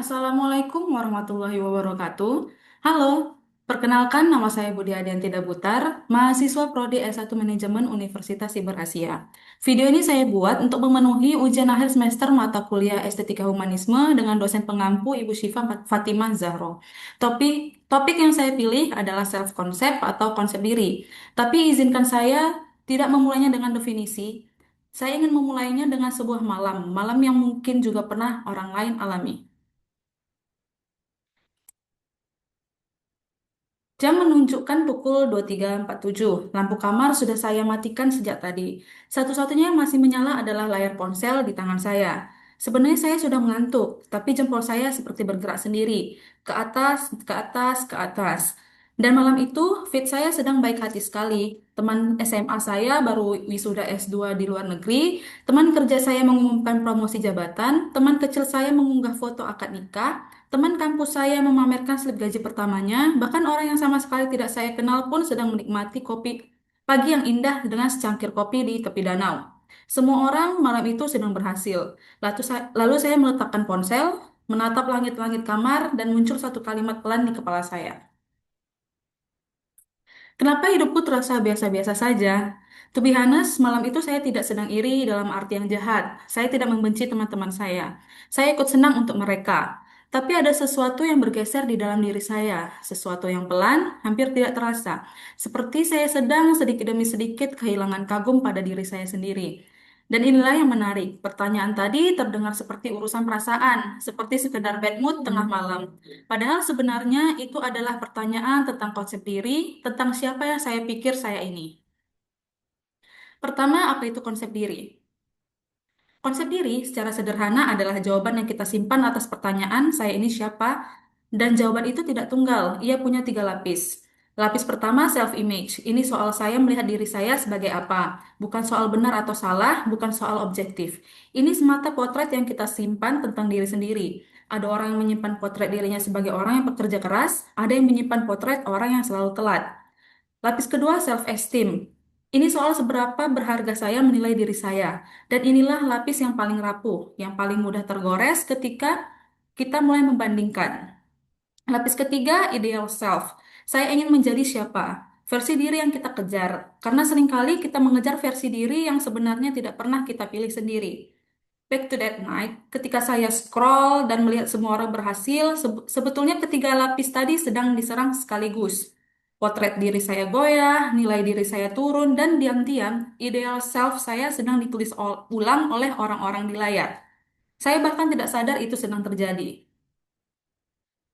Assalamualaikum warahmatullahi wabarakatuh. Halo, perkenalkan nama saya Budi Adianti Dabutar, mahasiswa Prodi S1 Manajemen Universitas Siber Asia. Video ini saya buat untuk memenuhi ujian akhir semester mata kuliah Estetika Humanisme dengan dosen pengampu Ibu Syifa Fatimah Zahro. Topik yang saya pilih adalah self concept atau konsep diri. Tapi izinkan saya tidak memulainya dengan definisi. Saya ingin memulainya dengan sebuah malam yang mungkin juga pernah orang lain alami. Jam menunjukkan pukul 23.47. Lampu kamar sudah saya matikan sejak tadi. Satu-satunya yang masih menyala adalah layar ponsel di tangan saya. Sebenarnya saya sudah mengantuk, tapi jempol saya seperti bergerak sendiri. Ke atas, ke atas, ke atas. Dan malam itu, fit saya sedang baik hati sekali. Teman SMA saya baru wisuda S2 di luar negeri. Teman kerja saya mengumumkan promosi jabatan. Teman kecil saya mengunggah foto akad nikah. Teman kampus saya memamerkan slip gaji pertamanya, bahkan orang yang sama sekali tidak saya kenal pun sedang menikmati kopi pagi yang indah dengan secangkir kopi di tepi danau. Semua orang malam itu sedang berhasil. Lalu saya meletakkan ponsel, menatap langit-langit kamar, dan muncul satu kalimat pelan di kepala saya. Kenapa hidupku terasa biasa-biasa saja? To be honest, malam itu saya tidak sedang iri dalam arti yang jahat. Saya tidak membenci teman-teman saya. Saya ikut senang untuk mereka. Tapi ada sesuatu yang bergeser di dalam diri saya. Sesuatu yang pelan, hampir tidak terasa. Seperti saya sedang sedikit demi sedikit kehilangan kagum pada diri saya sendiri. Dan inilah yang menarik. Pertanyaan tadi terdengar seperti urusan perasaan, seperti sekedar bad mood tengah malam. Padahal sebenarnya itu adalah pertanyaan tentang konsep diri, tentang siapa yang saya pikir saya ini. Pertama, apa itu konsep diri? Konsep diri secara sederhana adalah jawaban yang kita simpan atas pertanyaan saya ini siapa, dan jawaban itu tidak tunggal, ia punya tiga lapis. Lapis pertama, self-image. Ini soal saya melihat diri saya sebagai apa. Bukan soal benar atau salah, bukan soal objektif. Ini semata potret yang kita simpan tentang diri sendiri. Ada orang yang menyimpan potret dirinya sebagai orang yang pekerja keras, ada yang menyimpan potret orang yang selalu telat. Lapis kedua, self-esteem. Ini soal seberapa berharga saya menilai diri saya. Dan inilah lapis yang paling rapuh, yang paling mudah tergores ketika kita mulai membandingkan. Lapis ketiga, ideal self. Saya ingin menjadi siapa? Versi diri yang kita kejar. Karena seringkali kita mengejar versi diri yang sebenarnya tidak pernah kita pilih sendiri. Back to that night, ketika saya scroll dan melihat semua orang berhasil, sebetulnya ketiga lapis tadi sedang diserang sekaligus. Potret diri saya goyah, nilai diri saya turun, dan diam-diam, ideal self saya sedang ditulis ulang oleh orang-orang di layar. Saya bahkan tidak sadar itu sedang terjadi.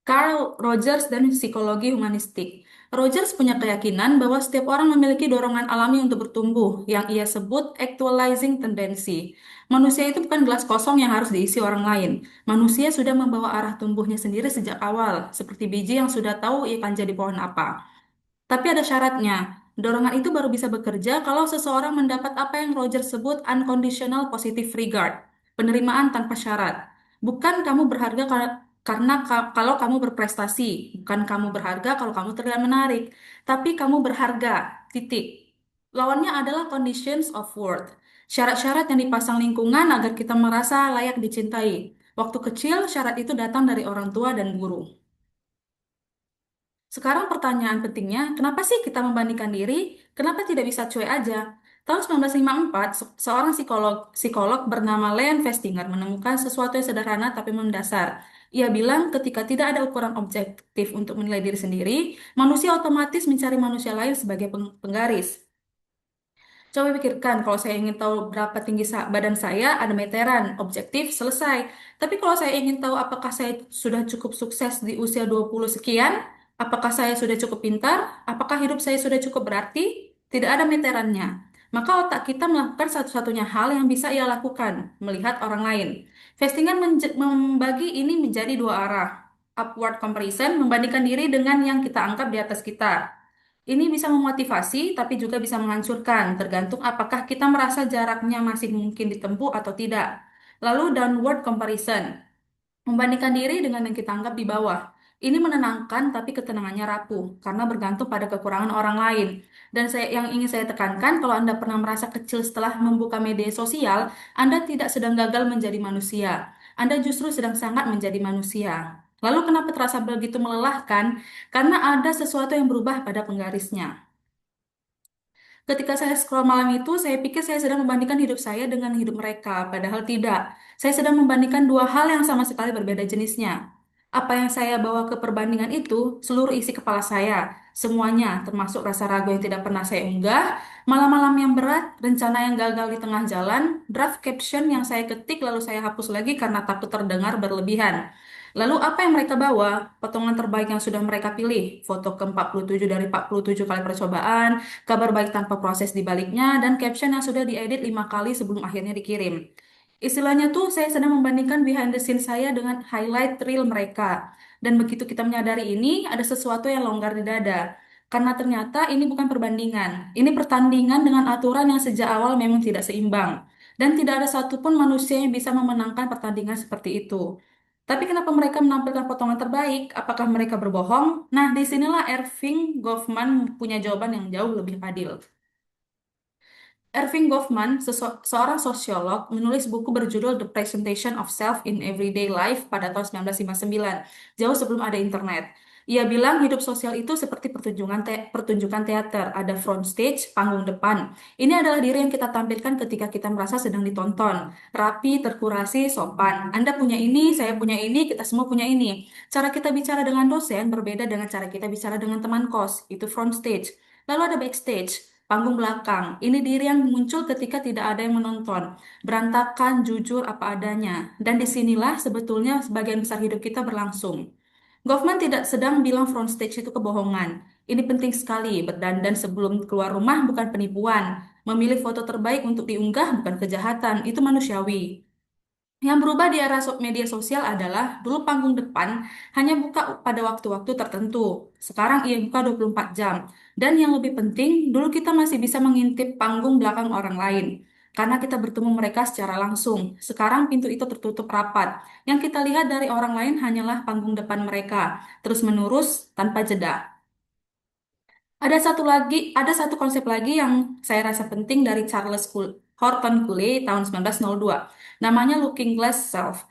Carl Rogers dan psikologi humanistik. Rogers punya keyakinan bahwa setiap orang memiliki dorongan alami untuk bertumbuh, yang ia sebut actualizing tendency. Manusia itu bukan gelas kosong yang harus diisi orang lain. Manusia sudah membawa arah tumbuhnya sendiri sejak awal, seperti biji yang sudah tahu ia akan jadi pohon apa. Tapi ada syaratnya. Dorongan itu baru bisa bekerja kalau seseorang mendapat apa yang Roger sebut unconditional positive regard, penerimaan tanpa syarat. Bukan kamu berharga karena kalau kamu berprestasi, bukan kamu berharga kalau kamu terlihat menarik, tapi kamu berharga, titik. Lawannya adalah conditions of worth, syarat-syarat yang dipasang lingkungan agar kita merasa layak dicintai. Waktu kecil, syarat itu datang dari orang tua dan guru. Sekarang pertanyaan pentingnya, kenapa sih kita membandingkan diri? Kenapa tidak bisa cuek aja? Tahun 1954, seorang psikolog bernama Leon Festinger menemukan sesuatu yang sederhana tapi mendasar. Ia bilang ketika tidak ada ukuran objektif untuk menilai diri sendiri, manusia otomatis mencari manusia lain sebagai penggaris. Coba pikirkan, kalau saya ingin tahu berapa tinggi badan saya, ada meteran, objektif, selesai. Tapi kalau saya ingin tahu apakah saya sudah cukup sukses di usia 20 sekian, apakah saya sudah cukup pintar, apakah hidup saya sudah cukup berarti, tidak ada meterannya. Maka otak kita melakukan satu-satunya hal yang bisa ia lakukan, melihat orang lain. Festinger membagi ini menjadi dua arah. Upward comparison, membandingkan diri dengan yang kita anggap di atas kita. Ini bisa memotivasi, tapi juga bisa menghancurkan, tergantung apakah kita merasa jaraknya masih mungkin ditempuh atau tidak. Lalu downward comparison, membandingkan diri dengan yang kita anggap di bawah. Ini menenangkan, tapi ketenangannya rapuh karena bergantung pada kekurangan orang lain. Dan yang ingin saya tekankan, kalau Anda pernah merasa kecil setelah membuka media sosial, Anda tidak sedang gagal menjadi manusia. Anda justru sedang sangat menjadi manusia. Lalu kenapa terasa begitu melelahkan? Karena ada sesuatu yang berubah pada penggarisnya. Ketika saya scroll malam itu, saya pikir saya sedang membandingkan hidup saya dengan hidup mereka, padahal tidak. Saya sedang membandingkan dua hal yang sama sekali berbeda jenisnya. Apa yang saya bawa ke perbandingan itu, seluruh isi kepala saya, semuanya, termasuk rasa ragu yang tidak pernah saya unggah, malam-malam yang berat, rencana yang gagal di tengah jalan, draft caption yang saya ketik lalu saya hapus lagi karena takut terdengar berlebihan. Lalu apa yang mereka bawa? Potongan terbaik yang sudah mereka pilih, foto ke-47 dari 47 kali percobaan, kabar baik tanpa proses di baliknya, dan caption yang sudah diedit 5 kali sebelum akhirnya dikirim. Istilahnya tuh saya sedang membandingkan behind the scene saya dengan highlight reel mereka. Dan begitu kita menyadari ini, ada sesuatu yang longgar di dada. Karena ternyata ini bukan perbandingan. Ini pertandingan dengan aturan yang sejak awal memang tidak seimbang. Dan tidak ada satupun manusia yang bisa memenangkan pertandingan seperti itu. Tapi kenapa mereka menampilkan potongan terbaik? Apakah mereka berbohong? Nah, disinilah Erving Goffman punya jawaban yang jauh lebih adil. Erving Goffman, seorang sosiolog, menulis buku berjudul The Presentation of Self in Everyday Life pada tahun 1959, jauh sebelum ada internet. Ia bilang hidup sosial itu seperti pertunjukan teater, ada front stage, panggung depan. Ini adalah diri yang kita tampilkan ketika kita merasa sedang ditonton. Rapi, terkurasi, sopan. Anda punya ini, saya punya ini, kita semua punya ini. Cara kita bicara dengan dosen berbeda dengan cara kita bicara dengan teman kos. Itu front stage. Lalu ada backstage. Panggung belakang, ini diri yang muncul ketika tidak ada yang menonton. Berantakan, jujur, apa adanya. Dan disinilah sebetulnya sebagian besar hidup kita berlangsung. Goffman tidak sedang bilang front stage itu kebohongan. Ini penting sekali, berdandan sebelum keluar rumah bukan penipuan. Memilih foto terbaik untuk diunggah bukan kejahatan, itu manusiawi. Yang berubah di era media sosial adalah dulu panggung depan hanya buka pada waktu-waktu tertentu. Sekarang ia buka 24 jam. Dan yang lebih penting, dulu kita masih bisa mengintip panggung belakang orang lain. Karena kita bertemu mereka secara langsung. Sekarang pintu itu tertutup rapat. Yang kita lihat dari orang lain hanyalah panggung depan mereka. Terus menerus tanpa jeda. Ada satu konsep lagi yang saya rasa penting dari Horton Cooley tahun 1902. Namanya Looking Glass Self,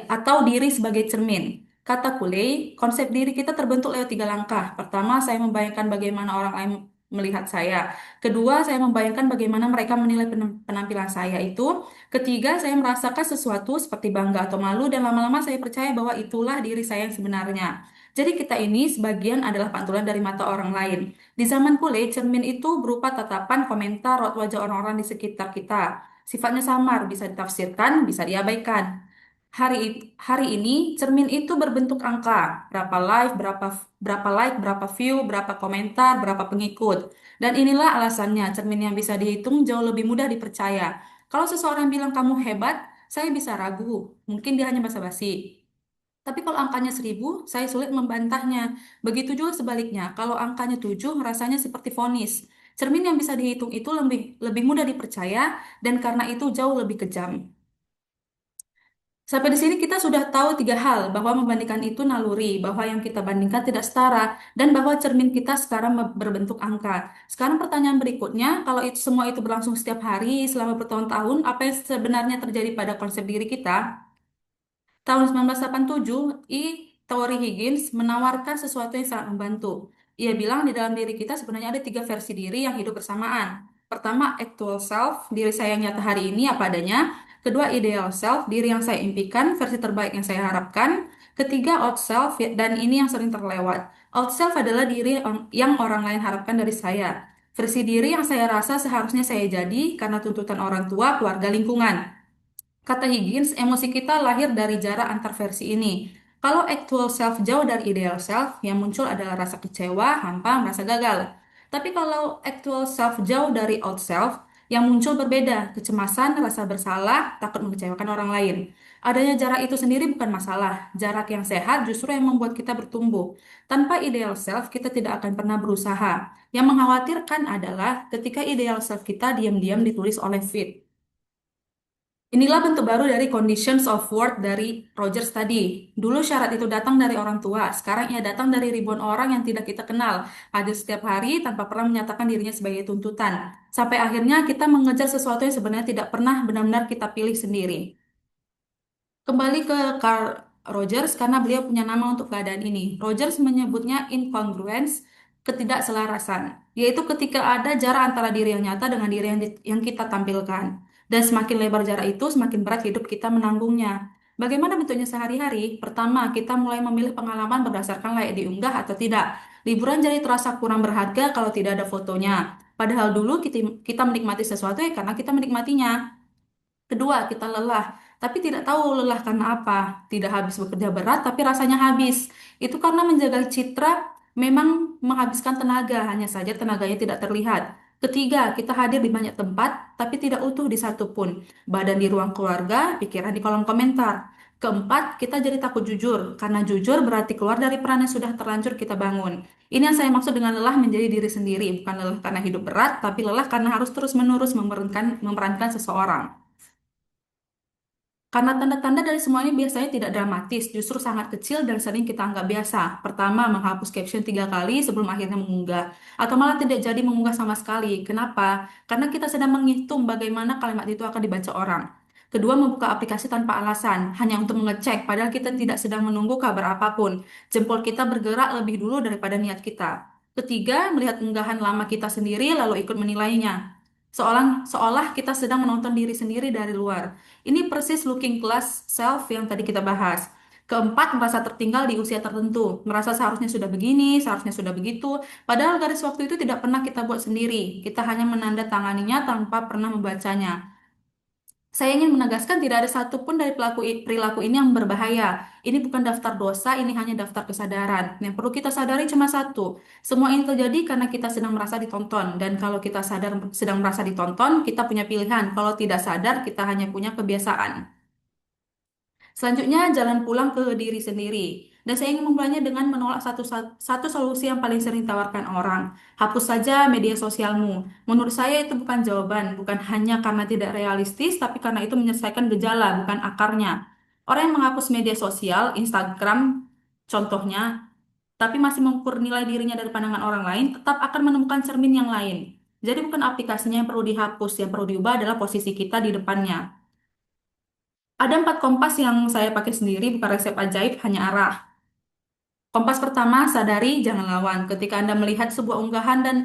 atau diri sebagai cermin. Kata Cooley, konsep diri kita terbentuk lewat 3 langkah. Pertama, saya membayangkan bagaimana orang lain melihat saya. Kedua, saya membayangkan bagaimana mereka menilai penampilan saya itu. Ketiga, saya merasakan sesuatu seperti bangga atau malu, dan lama-lama saya percaya bahwa itulah diri saya yang sebenarnya. Jadi kita ini sebagian adalah pantulan dari mata orang lain. Di zaman kuliah, cermin itu berupa tatapan, komentar, raut wajah orang-orang di sekitar kita. Sifatnya samar, bisa ditafsirkan, bisa diabaikan. Hari ini, cermin itu berbentuk angka. Berapa like, berapa view, berapa komentar, berapa pengikut. Dan inilah alasannya, cermin yang bisa dihitung jauh lebih mudah dipercaya. Kalau seseorang bilang kamu hebat, saya bisa ragu. Mungkin dia hanya basa-basi. Tapi kalau angkanya 1.000, saya sulit membantahnya. Begitu juga sebaliknya, kalau angkanya 7, rasanya seperti vonis. Cermin yang bisa dihitung itu lebih mudah dipercaya, dan karena itu jauh lebih kejam. Sampai di sini kita sudah tahu 3 hal, bahwa membandingkan itu naluri, bahwa yang kita bandingkan tidak setara, dan bahwa cermin kita sekarang berbentuk angka. Sekarang pertanyaan berikutnya, kalau itu semua itu berlangsung setiap hari selama bertahun-tahun, apa yang sebenarnya terjadi pada konsep diri kita? Tahun 1987, teori Higgins menawarkan sesuatu yang sangat membantu. Ia bilang di dalam diri kita sebenarnya ada 3 versi diri yang hidup bersamaan. Pertama, actual self, diri saya yang nyata hari ini apa adanya. Kedua, ideal self, diri yang saya impikan, versi terbaik yang saya harapkan. Ketiga, old self, dan ini yang sering terlewat. Old self adalah diri yang orang lain harapkan dari saya. Versi diri yang saya rasa seharusnya saya jadi karena tuntutan orang tua, keluarga, lingkungan. Kata Higgins, emosi kita lahir dari jarak antar versi ini. Kalau actual self jauh dari ideal self, yang muncul adalah rasa kecewa, hampa, merasa gagal. Tapi kalau actual self jauh dari old self, yang muncul berbeda, kecemasan, rasa bersalah, takut mengecewakan orang lain. Adanya jarak itu sendiri bukan masalah. Jarak yang sehat justru yang membuat kita bertumbuh. Tanpa ideal self, kita tidak akan pernah berusaha. Yang mengkhawatirkan adalah ketika ideal self kita diam-diam ditulis oleh feed. Inilah bentuk baru dari conditions of work dari Rogers tadi. Dulu syarat itu datang dari orang tua, sekarang ia datang dari ribuan orang yang tidak kita kenal, hadir setiap hari tanpa pernah menyatakan dirinya sebagai tuntutan. Sampai akhirnya kita mengejar sesuatu yang sebenarnya tidak pernah benar-benar kita pilih sendiri. Kembali ke Carl Rogers karena beliau punya nama untuk keadaan ini. Rogers menyebutnya incongruence, ketidakselarasan, yaitu ketika ada jarak antara diri yang nyata dengan diri yang kita tampilkan. Dan semakin lebar jarak itu, semakin berat hidup kita menanggungnya. Bagaimana bentuknya sehari-hari? Pertama, kita mulai memilih pengalaman berdasarkan layak diunggah atau tidak. Liburan jadi terasa kurang berharga kalau tidak ada fotonya. Padahal dulu kita menikmati sesuatu ya karena kita menikmatinya. Kedua, kita lelah, tapi tidak tahu lelah karena apa. Tidak habis bekerja berat, tapi rasanya habis. Itu karena menjaga citra memang menghabiskan tenaga, hanya saja tenaganya tidak terlihat. Ketiga, kita hadir di banyak tempat, tapi tidak utuh di satu pun. Badan di ruang keluarga, pikiran di kolom komentar. Keempat, kita jadi takut jujur, karena jujur berarti keluar dari peran yang sudah terlanjur kita bangun. Ini yang saya maksud dengan lelah menjadi diri sendiri, bukan lelah karena hidup berat, tapi lelah karena harus terus-menerus memerankan seseorang. Karena tanda-tanda dari semua ini biasanya tidak dramatis, justru sangat kecil dan sering kita anggap biasa. Pertama, menghapus caption 3 kali sebelum akhirnya mengunggah. Atau malah tidak jadi mengunggah sama sekali. Kenapa? Karena kita sedang menghitung bagaimana kalimat itu akan dibaca orang. Kedua, membuka aplikasi tanpa alasan, hanya untuk mengecek, padahal kita tidak sedang menunggu kabar apapun. Jempol kita bergerak lebih dulu daripada niat kita. Ketiga, melihat unggahan lama kita sendiri lalu ikut menilainya. Seolah kita sedang menonton diri sendiri dari luar. Ini persis looking glass self yang tadi kita bahas. Keempat, merasa tertinggal di usia tertentu. Merasa seharusnya sudah begini, seharusnya sudah begitu. Padahal garis waktu itu tidak pernah kita buat sendiri. Kita hanya menandatanganinya tanpa pernah membacanya. Saya ingin menegaskan tidak ada satupun dari perilaku ini yang berbahaya. Ini bukan daftar dosa, ini hanya daftar kesadaran. Yang perlu kita sadari cuma satu. Semua ini terjadi karena kita sedang merasa ditonton. Dan kalau kita sadar sedang merasa ditonton, kita punya pilihan. Kalau tidak sadar, kita hanya punya kebiasaan. Selanjutnya, jalan pulang ke diri sendiri. Dan saya ingin memulainya dengan menolak satu solusi yang paling sering ditawarkan orang. Hapus saja media sosialmu. Menurut saya itu bukan jawaban, bukan hanya karena tidak realistis, tapi karena itu menyelesaikan gejala, bukan akarnya. Orang yang menghapus media sosial, Instagram, contohnya, tapi masih mengukur nilai dirinya dari pandangan orang lain, tetap akan menemukan cermin yang lain. Jadi bukan aplikasinya yang perlu dihapus, yang perlu diubah adalah posisi kita di depannya. Ada 4 kompas yang saya pakai sendiri, bukan resep ajaib, hanya arah. Kompas pertama, sadari, jangan lawan. Ketika Anda melihat sebuah unggahan dan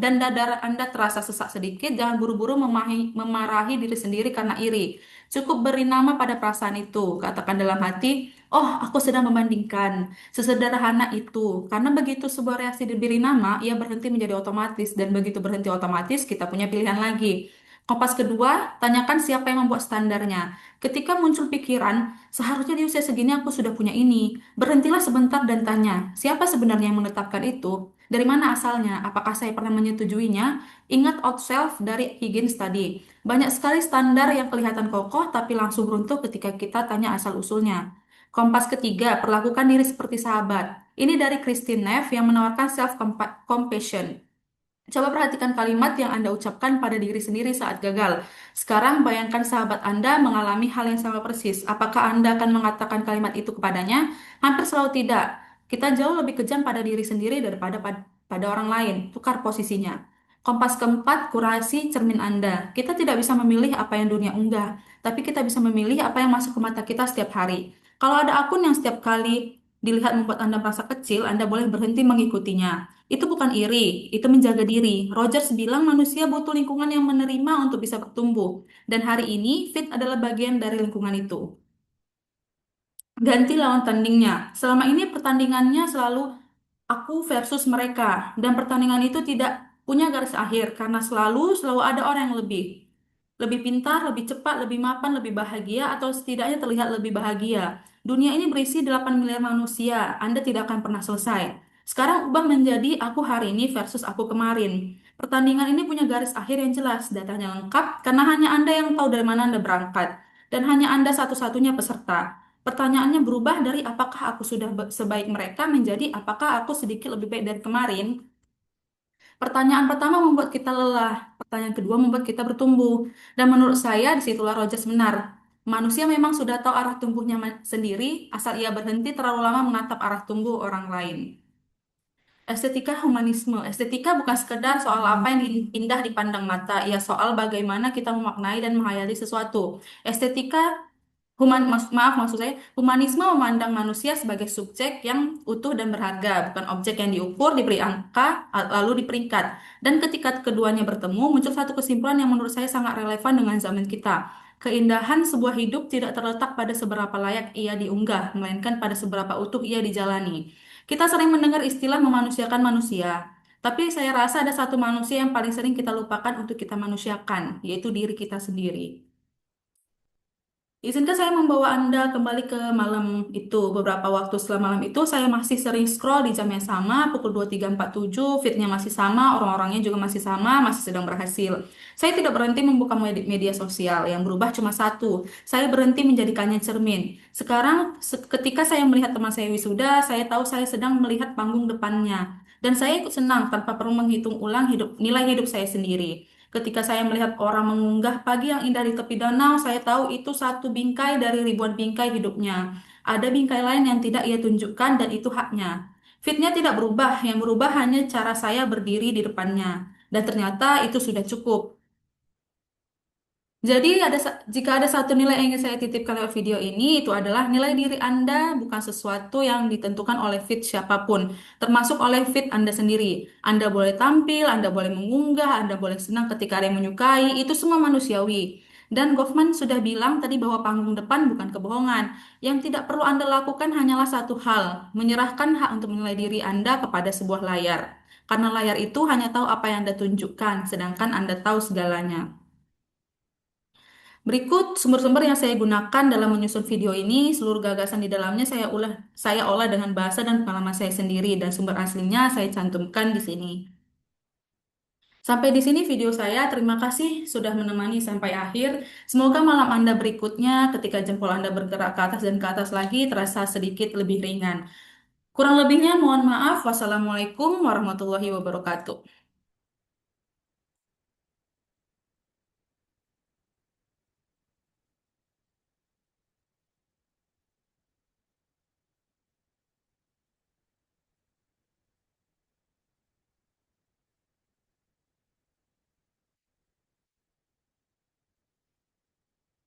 dada Anda terasa sesak sedikit, jangan buru-buru memarahi diri sendiri karena iri. Cukup beri nama pada perasaan itu. Katakan dalam hati, oh, aku sedang membandingkan. Sesederhana itu. Karena begitu sebuah reaksi diberi nama, ia berhenti menjadi otomatis. Dan begitu berhenti otomatis, kita punya pilihan lagi. Kompas kedua, tanyakan siapa yang membuat standarnya. Ketika muncul pikiran, seharusnya di usia segini aku sudah punya ini. Berhentilah sebentar dan tanya, siapa sebenarnya yang menetapkan itu? Dari mana asalnya? Apakah saya pernah menyetujuinya? Ingat outself dari Higgins tadi. Banyak sekali standar yang kelihatan kokoh tapi langsung runtuh ketika kita tanya asal-usulnya. Kompas ketiga, perlakukan diri seperti sahabat. Ini dari Christine Neff yang menawarkan self-compassion. Coba perhatikan kalimat yang Anda ucapkan pada diri sendiri saat gagal. Sekarang bayangkan sahabat Anda mengalami hal yang sama persis. Apakah Anda akan mengatakan kalimat itu kepadanya? Hampir selalu tidak. Kita jauh lebih kejam pada diri sendiri daripada pada orang lain. Tukar posisinya. Kompas keempat, kurasi cermin Anda. Kita tidak bisa memilih apa yang dunia unggah, tapi kita bisa memilih apa yang masuk ke mata kita setiap hari. Kalau ada akun yang setiap kali dilihat membuat Anda merasa kecil, Anda boleh berhenti mengikutinya. Itu bukan iri, itu menjaga diri. Rogers bilang manusia butuh lingkungan yang menerima untuk bisa bertumbuh. Dan hari ini, fit adalah bagian dari lingkungan itu. Ganti lawan tandingnya. Selama ini pertandingannya selalu aku versus mereka. Dan pertandingan itu tidak punya garis akhir karena selalu ada orang yang lebih. Lebih pintar, lebih cepat, lebih mapan, lebih bahagia, atau setidaknya terlihat lebih bahagia. Dunia ini berisi 8 miliar manusia. Anda tidak akan pernah selesai. Sekarang ubah menjadi aku hari ini versus aku kemarin. Pertandingan ini punya garis akhir yang jelas, datanya lengkap, karena hanya Anda yang tahu dari mana Anda berangkat. Dan hanya Anda satu-satunya peserta. Pertanyaannya berubah dari apakah aku sudah sebaik mereka menjadi apakah aku sedikit lebih baik dari kemarin. Pertanyaan pertama membuat kita lelah, pertanyaan kedua membuat kita bertumbuh. Dan menurut saya disitulah Rogers benar. Manusia memang sudah tahu arah tumbuhnya sendiri, asal ia berhenti terlalu lama menatap arah tumbuh orang lain. Estetika humanisme. Estetika bukan sekedar soal apa yang indah dipandang mata, ia soal bagaimana kita memaknai dan menghayati sesuatu. Estetika maksud saya, humanisme memandang manusia sebagai subjek yang utuh dan berharga, bukan objek yang diukur, diberi angka, lalu diperingkat. Dan ketika keduanya bertemu, muncul satu kesimpulan yang menurut saya sangat relevan dengan zaman kita. Keindahan sebuah hidup tidak terletak pada seberapa layak ia diunggah, melainkan pada seberapa utuh ia dijalani. Kita sering mendengar istilah memanusiakan manusia, tapi saya rasa ada satu manusia yang paling sering kita lupakan untuk kita manusiakan, yaitu diri kita sendiri. Izinkan saya membawa Anda kembali ke malam itu. Beberapa waktu setelah malam itu, saya masih sering scroll di jam yang sama, pukul 23.47, feednya masih sama, orang-orangnya juga masih sama, masih sedang berhasil. Saya tidak berhenti membuka media sosial, yang berubah cuma satu. Saya berhenti menjadikannya cermin. Sekarang, ketika saya melihat teman saya wisuda, saya tahu saya sedang melihat panggung depannya. Dan saya ikut senang tanpa perlu menghitung ulang nilai hidup saya sendiri. Ketika saya melihat orang mengunggah pagi yang indah di tepi danau, saya tahu itu satu bingkai dari ribuan bingkai hidupnya. Ada bingkai lain yang tidak ia tunjukkan dan itu haknya. Fitnya tidak berubah, yang berubah hanya cara saya berdiri di depannya. Dan ternyata itu sudah cukup. Jadi jika ada satu nilai yang ingin saya titipkan lewat video ini, itu adalah nilai diri Anda bukan sesuatu yang ditentukan oleh fit siapapun, termasuk oleh fit Anda sendiri. Anda boleh tampil, Anda boleh mengunggah, Anda boleh senang ketika ada yang menyukai, itu semua manusiawi. Dan Goffman sudah bilang tadi bahwa panggung depan bukan kebohongan. Yang tidak perlu Anda lakukan hanyalah satu hal, menyerahkan hak untuk menilai diri Anda kepada sebuah layar. Karena layar itu hanya tahu apa yang Anda tunjukkan, sedangkan Anda tahu segalanya. Berikut sumber-sumber yang saya gunakan dalam menyusun video ini. Seluruh gagasan di dalamnya saya olah dengan bahasa dan pengalaman saya sendiri dan sumber aslinya saya cantumkan di sini. Sampai di sini video saya. Terima kasih sudah menemani sampai akhir. Semoga malam Anda berikutnya ketika jempol Anda bergerak ke atas dan ke atas lagi terasa sedikit lebih ringan. Kurang lebihnya mohon maaf. Wassalamualaikum warahmatullahi wabarakatuh.